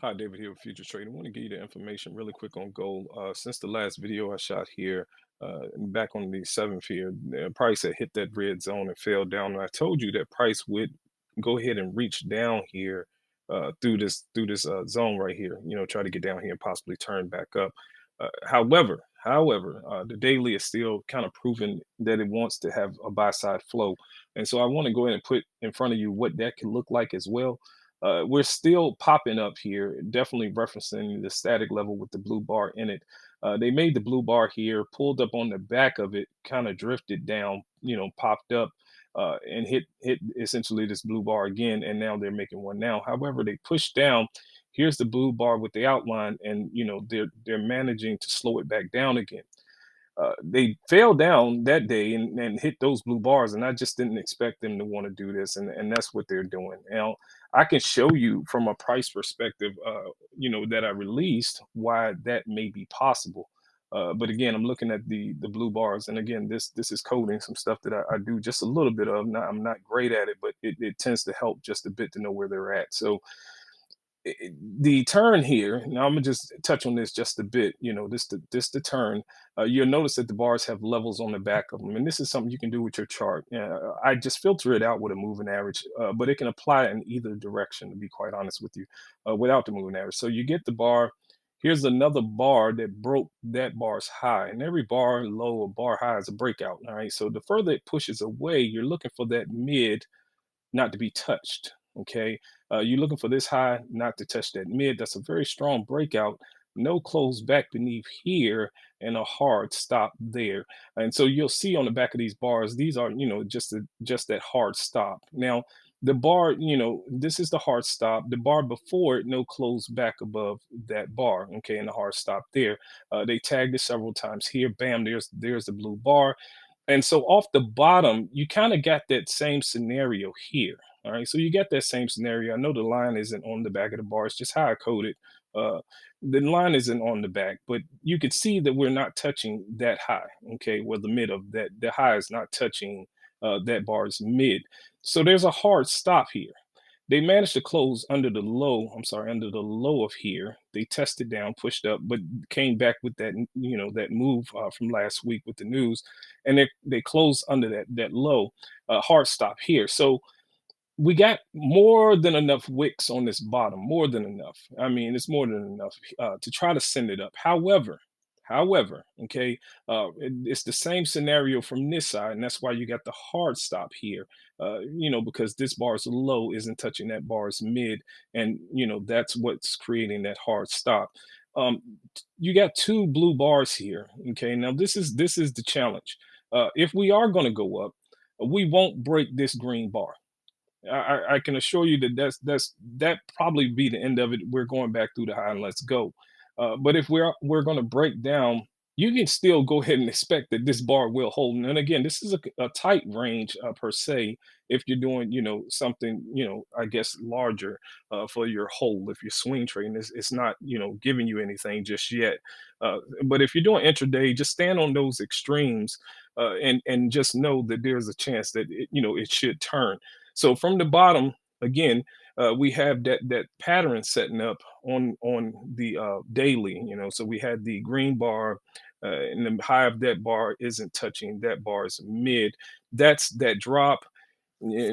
Hi, David here with Future Trading. I want to give you the information really quick on gold. Since the last video I shot here, back on the seventh here, the price had hit that red zone and fell down. And I told you that price would go ahead and reach down here through this zone right here. Try to get down here and possibly turn back up. However, the daily is still kind of proving that it wants to have a buy side flow, and so I want to go ahead and put in front of you what that could look like as well. We're still popping up here, definitely referencing the static level with the blue bar in it. They made the blue bar here, pulled up on the back of it, kind of drifted down, popped up, and hit essentially this blue bar again, and now they're making one now. However, they pushed down. Here's the blue bar with the outline, and they're managing to slow it back down again. They fell down that day and hit those blue bars, and I just didn't expect them to want to do this, and that's what they're doing. Now, I can show you from a price perspective, that I released why that may be possible. But again, I'm looking at the blue bars, and again, this is coding, some stuff that I do just a little bit of. I'm not great at it, but it tends to help just a bit to know where they're at. So the turn here, now I'm gonna just touch on this just a bit. This the turn. You'll notice that the bars have levels on the back of them, and this is something you can do with your chart. I just filter it out with a moving average, but it can apply in either direction. To be quite honest with you, without the moving average. So you get the bar. Here's another bar that broke that bar's high, and every bar low or bar high is a breakout. All right. So the further it pushes away, you're looking for that mid not to be touched. Okay. You're looking for this high not to touch that mid. That's a very strong breakout. No close back beneath here and a hard stop there. And so you'll see on the back of these bars, these are, just that hard stop. Now, the bar, this is the hard stop. The bar before it, no close back above that bar. Okay. And the hard stop there. They tagged it several times here. Bam, there's the blue bar. And so off the bottom, you kind of got that same scenario here. All right. So you get that same scenario. I know the line isn't on the back of the bar. It's just how I coded. Uh, the line isn't on the back, but you could see that we're not touching that high. Okay. Well, the mid of that, the high is not touching that bar's mid. So there's a hard stop here. They managed to close under the low. I'm sorry, under the low of here. They tested down, pushed up, but came back with that move from last week with the news, and they closed under that low, hard stop here. So we got more than enough wicks on this bottom, more than enough. I mean, it's more than enough to try to send it up. However, okay, it's the same scenario from this side, and that's why you got the hard stop here. Because this bar's low isn't touching that bar's mid, and that's what's creating that hard stop. Um, you got two blue bars here. Okay, now this is the challenge. If we are going to go up, we won't break this green bar. I can assure you that that probably be the end of it. We're going back through the high and let's go. But if we're going to break down, you can still go ahead and expect that this bar will hold. And again, this is a tight range per se. If you're doing something I guess larger for your hold, if you're swing trading, it's not giving you anything just yet. But if you're doing intraday, just stand on those extremes and just know that there's a chance that it should turn. So from the bottom, again, we have that pattern setting up on the daily. So we had the green bar, and the high of that bar isn't touching that bar's mid. That's that drop.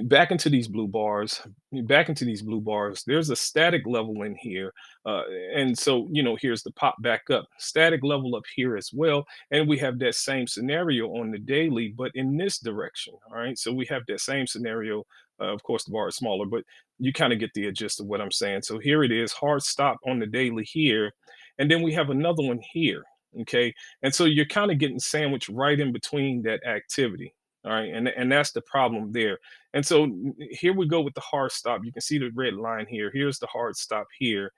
Back into these blue bars, back into these blue bars. There's a static level in here, uh, and so here's the pop back up, static level up here as well, and we have that same scenario on the daily, but in this direction. All right, so we have that same scenario. Of course, the bar is smaller, but you kind of get the gist of what I'm saying. So here it is, hard stop on the daily here, and then we have another one here. Okay, and so you're kind of getting sandwiched right in between that activity. All right, and that's the problem there. And so here we go with the hard stop. You can see the red line here. Here's the hard stop here,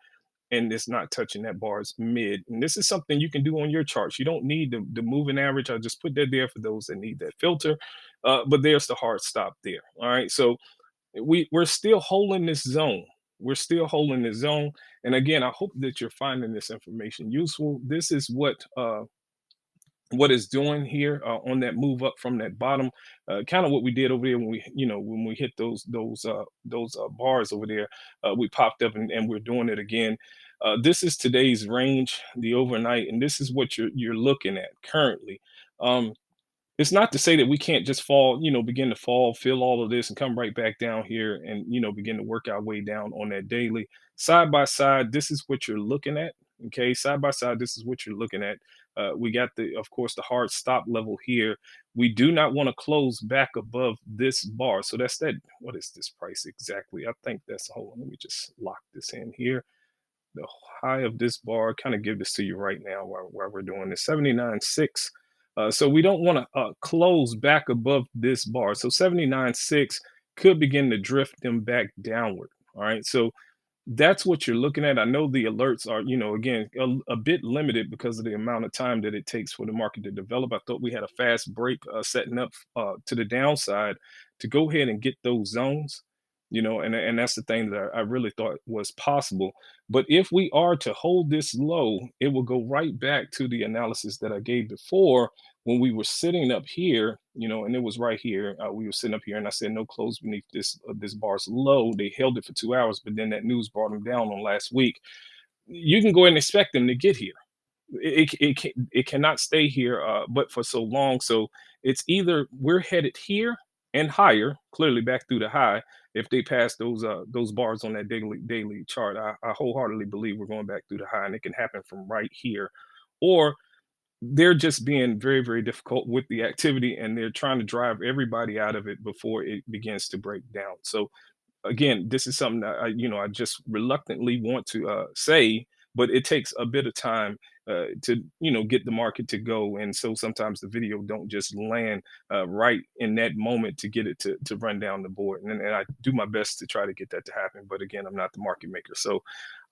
and it's not touching that bar's mid. And this is something you can do on your charts. You don't need the moving average. I just put that there for those that need that filter. But there's the hard stop there. All right. So we're still holding this zone. We're still holding this zone. And again, I hope that you're finding this information useful. This is what what it's doing here on that move up from that bottom, kind of what we did over there when we, when we hit those bars over there, we popped up and we're doing it again. This is today's range, the overnight, and this is what you're looking at currently. Um, it's not to say that we can't just fall, begin to fall, feel all of this, and come right back down here and begin to work our way down on that daily. Side by side, this is what you're looking at. Okay, side by side, this is what you're looking at. We got of course, the hard stop level here. We do not want to close back above this bar. So that's that. What is this price exactly? I think that's. Hold on, let me just lock this in here. The high of this bar, kind of give this to you right now while we're doing this 79.6. So we don't want to close back above this bar. So 79.6 could begin to drift them back downward. All right. So that's what you're looking at. I know the alerts are, again, a bit limited because of the amount of time that it takes for the market to develop. I thought we had a fast break setting up to the downside to go ahead and get those zones, and that's the thing that I really thought was possible. But if we are to hold this low, it will go right back to the analysis that I gave before when we were sitting up here, and it was right here. We were sitting up here, and I said no close beneath this bar's low. They held it for 2 hours, but then that news brought them down on last week. You can go ahead and expect them to get here. It cannot stay here, but for so long. So it's either we're headed here and higher, clearly back through the high. If they pass those bars on that daily chart, I wholeheartedly believe we're going back through the high, and it can happen from right here, or they're just being very, very difficult with the activity, and they're trying to drive everybody out of it before it begins to break down. So again, this is something that I just reluctantly want to say, but it takes a bit of time to get the market to go, and so sometimes the video don't just land right in that moment to get it to run down the board, and I do my best to try to get that to happen. But again, I'm not the market maker, so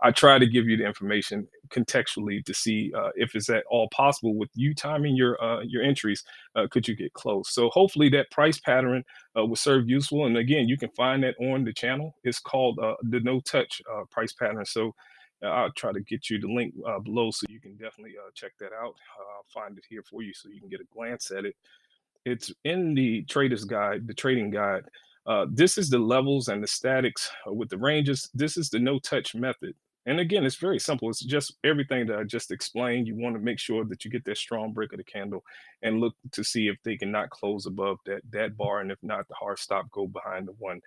I try to give you the information contextually to see if it's at all possible with you timing your entries. Could you get close? So hopefully that price pattern will serve useful. And again, you can find that on the channel. It's called the No Touch price pattern. So I'll try to get you the link below so you can definitely check that out. I'll find it here for you so you can get a glance at it. It's in the trader's guide, the trading guide. This is the levels and the statics with the ranges. This is the no touch method. And again, it's very simple. It's just everything that I just explained. You want to make sure that you get that strong break of the candle and look to see if they cannot close above that bar. And if not, the hard stop go behind the one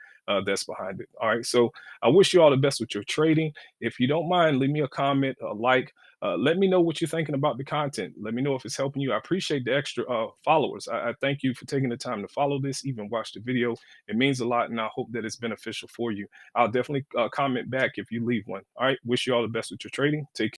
that's behind it. All right. So I wish you all the best with your trading. If you don't mind, leave me a comment, a like. Let me know what you're thinking about the content. Let me know if it's helping you. I appreciate the extra followers. I thank you for taking the time to follow this, even watch the video. It means a lot, and I hope that it's beneficial for you. I'll definitely comment back if you leave one. All right. Wish you all the best with your trading. Take care.